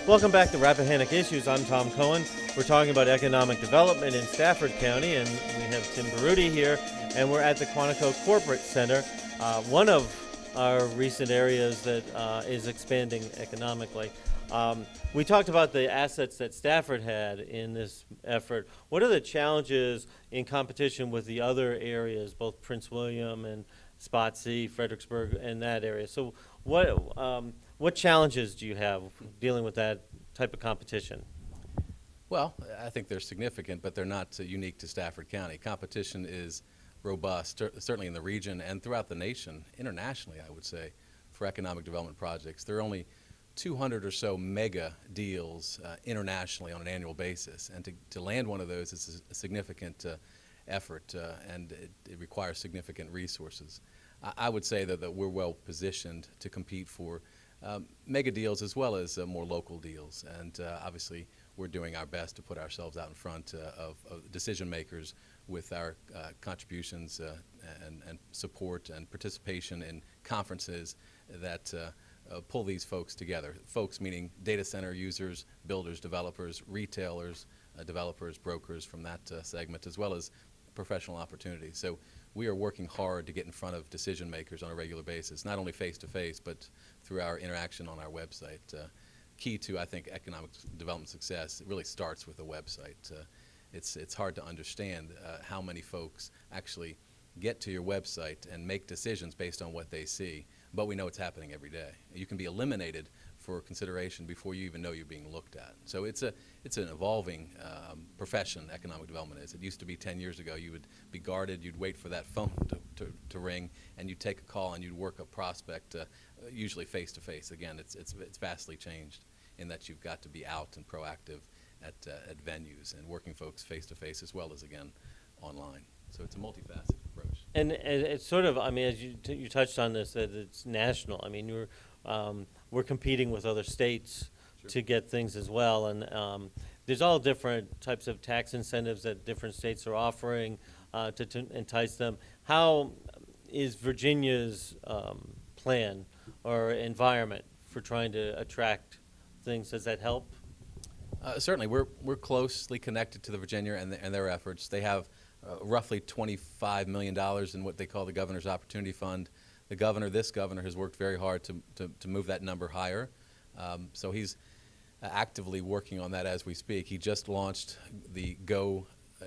Welcome back to Rappahannock Issues. I'm Tom Cohen. We're talking about economic development in Stafford County, and we have Tim Baruti here, and we're at the Quantico Corporate Center, one of our recent areas that is expanding economically. We talked about the assets that Stafford had in this effort. What are the challenges in competition with the other areas, both Prince William and Spotsy, Fredericksburg, and that area? So what challenges do you have dealing with that type of competition? Well, I think they're significant, but they're not unique to Stafford County. Competition is robust, certainly in the region and throughout the nation, internationally, I would say, for economic development projects. There are only 200 or so mega deals internationally on an annual basis, and to land one of those is a significant effort, and it requires significant resources. I would say that we're well positioned to compete for mega deals as well as more local deals, and obviously we're doing our best to put ourselves out in front of decision makers with our contributions and support and participation in conferences that pull these folks together. Folks meaning data center users, builders, developers, retailers, developers, brokers from that segment, as well as professional opportunities. So we are working hard to get in front of decision makers on a regular basis, not only face-to-face, but through our interaction on our website. Key to, I think, economic development success, it really starts with a website. It's hard to understand how many folks actually get to your website and make decisions based on what they see, but we know it's happening every day. You can be eliminated for consideration before you even know you're being looked at. So it's an evolving profession, economic development is. It used to be 10 years ago, you would be guarded, you'd wait for that phone to ring, and you'd take a call and you'd work a prospect, usually face-to-face. Again, it's vastly changed in that you've got to be out and proactive at venues and working folks face-to-face as well as, again, online. So it's a multifaceted approach. And it's sort of, I mean, as you touched on this, that it's national. I mean, we're competing with other states to get things as well, and there's all different types of tax incentives that different states are offering to entice them. How is Virginia's plan or environment for trying to attract things? Does that help? Certainly, we're closely connected to the Virginia and their efforts. They have roughly $25 million in what they call the Governor's Opportunity Fund. This governor has worked very hard to move that number higher. So he's actively working on that as we speak. He just launched the GO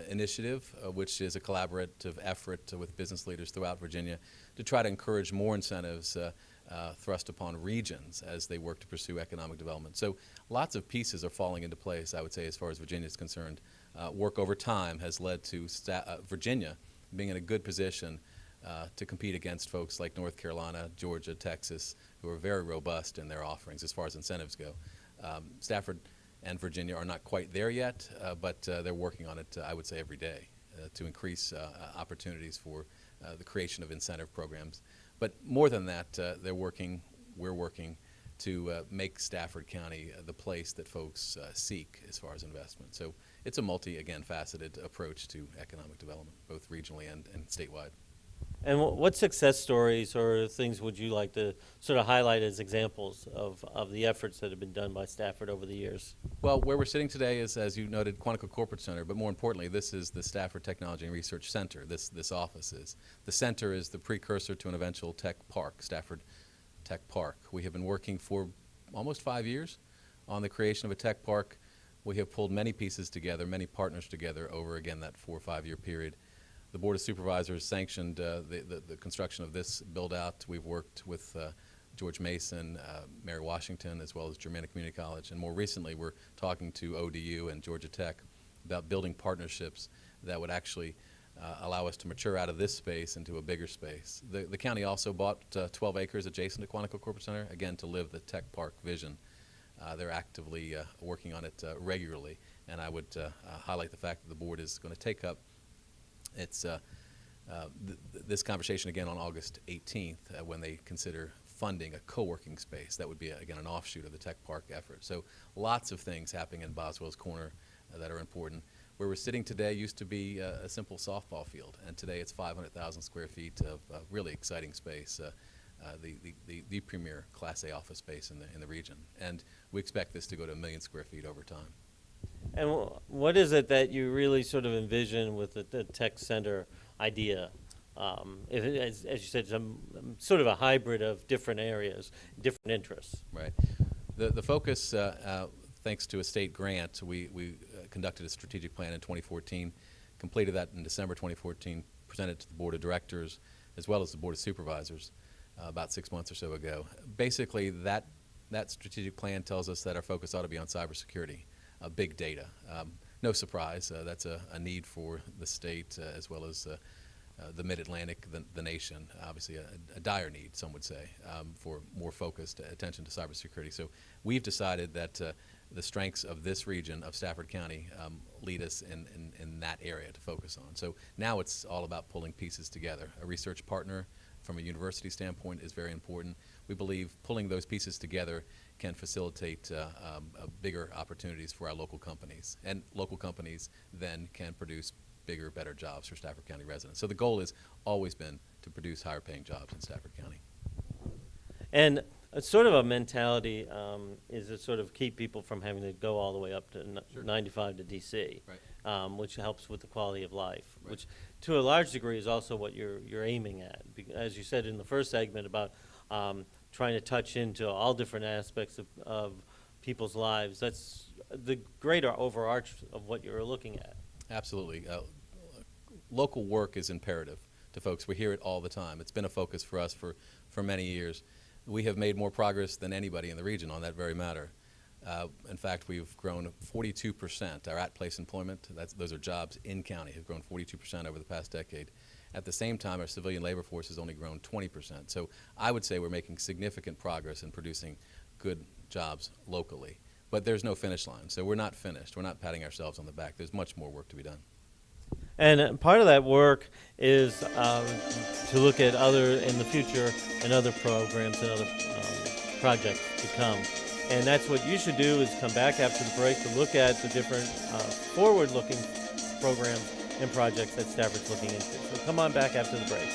initiative, which is a collaborative effort with business leaders throughout Virginia to try to encourage more incentives thrust upon regions as they work to pursue economic development. So lots of pieces are falling into place, I would say, as far as Virginia is concerned. Work over time has led to Virginia being in a good position to compete against folks like North Carolina, Georgia, Texas, who are very robust in their offerings as far as incentives go. Stafford and Virginia are not quite there yet, but they're working on it, I would say, every day to increase opportunities for the creation of incentive programs. But more than that, we're working to make Stafford County the place that folks seek as far as investment. So it's a faceted approach to economic development, both regionally and statewide. And what success stories or things would you like to sort of highlight as examples of the efforts that have been done by Stafford over the years? Well, where we're sitting today is, as you noted, Quantico Corporate Center, but more importantly, this is the Stafford Technology and Research Center. This office is. The center is the precursor to an eventual tech park, Stafford Tech Park. We have been working for almost 5 years on the creation of a tech park. We have pulled many pieces together, many partners together over, again, that 4 or 5 year period. The Board of Supervisors sanctioned the construction of this build-out. We've worked with George Mason, Mary Washington, as well as Germanna Community College. And more recently, we're talking to ODU and Georgia Tech about building partnerships that would actually allow us to mature out of this space into a bigger space. The county also bought 12 acres adjacent to Quantico Corporate Center, again, to live the tech park vision. They're actively working on it regularly. And I would highlight the fact that the board is going to take up this conversation again on August 18th when they consider funding a co-working space. That would be, again, an offshoot of the Tech Park effort. So lots of things happening in Boswell's Corner that are important. Where we're sitting today used to be a simple softball field, and today it's 500,000 square feet of really exciting space. the premier Class A office space in the region. And we expect this to go to 1 million square feet over time. And what is it that you really sort of envision with the tech center idea? As you said, sort of a hybrid of different areas, different interests. Right. The focus, thanks to a state grant, we conducted a strategic plan in 2014, completed that in December 2014, presented it to the Board of Directors as well as the Board of Supervisors about 6 months or so ago. Basically, that strategic plan tells us that our focus ought to be on cybersecurity, big data. No surprise, that's a need for the state as well as the Mid-Atlantic, the nation, obviously a dire need, some would say, for more focused attention to cybersecurity. So we've decided that the strengths of this region of Stafford County lead us in that area to focus on. So now it's all about pulling pieces together. A research partner from a university standpoint is very important. We believe pulling those pieces together can facilitate bigger opportunities for our local companies, and local companies then can produce bigger, better jobs for Stafford County residents. So the goal has always been to produce higher paying jobs in Stafford County. And sort of a mentality is to sort of keep people from having to go all the way up to 95 to DC, Right. Which helps with the quality of life, Right. which to a large degree is also what you're aiming at. As you said in the first segment about trying to touch into all different aspects of people's lives, that's the greater overarch of what you're looking at. Absolutely. Local work is imperative to folks. We hear it all the time. It's been a focus for us for many years. We have made more progress than anybody in the region on that very matter. In fact, we've grown 42%. Our at-place employment, those are jobs in county, have grown 42% over the past decade. At the same time, our civilian labor force has only grown 20%. So I would say we're making significant progress in producing good jobs locally. But there's no finish line, so we're not finished. We're not patting ourselves on the back. There's much more work to be done. And part of that work is to look at in the future, and other programs and other projects to come. And that's what you should do, is come back after the break to look at the different forward-looking programs and projects that Stafford's looking into. So come on back after the break.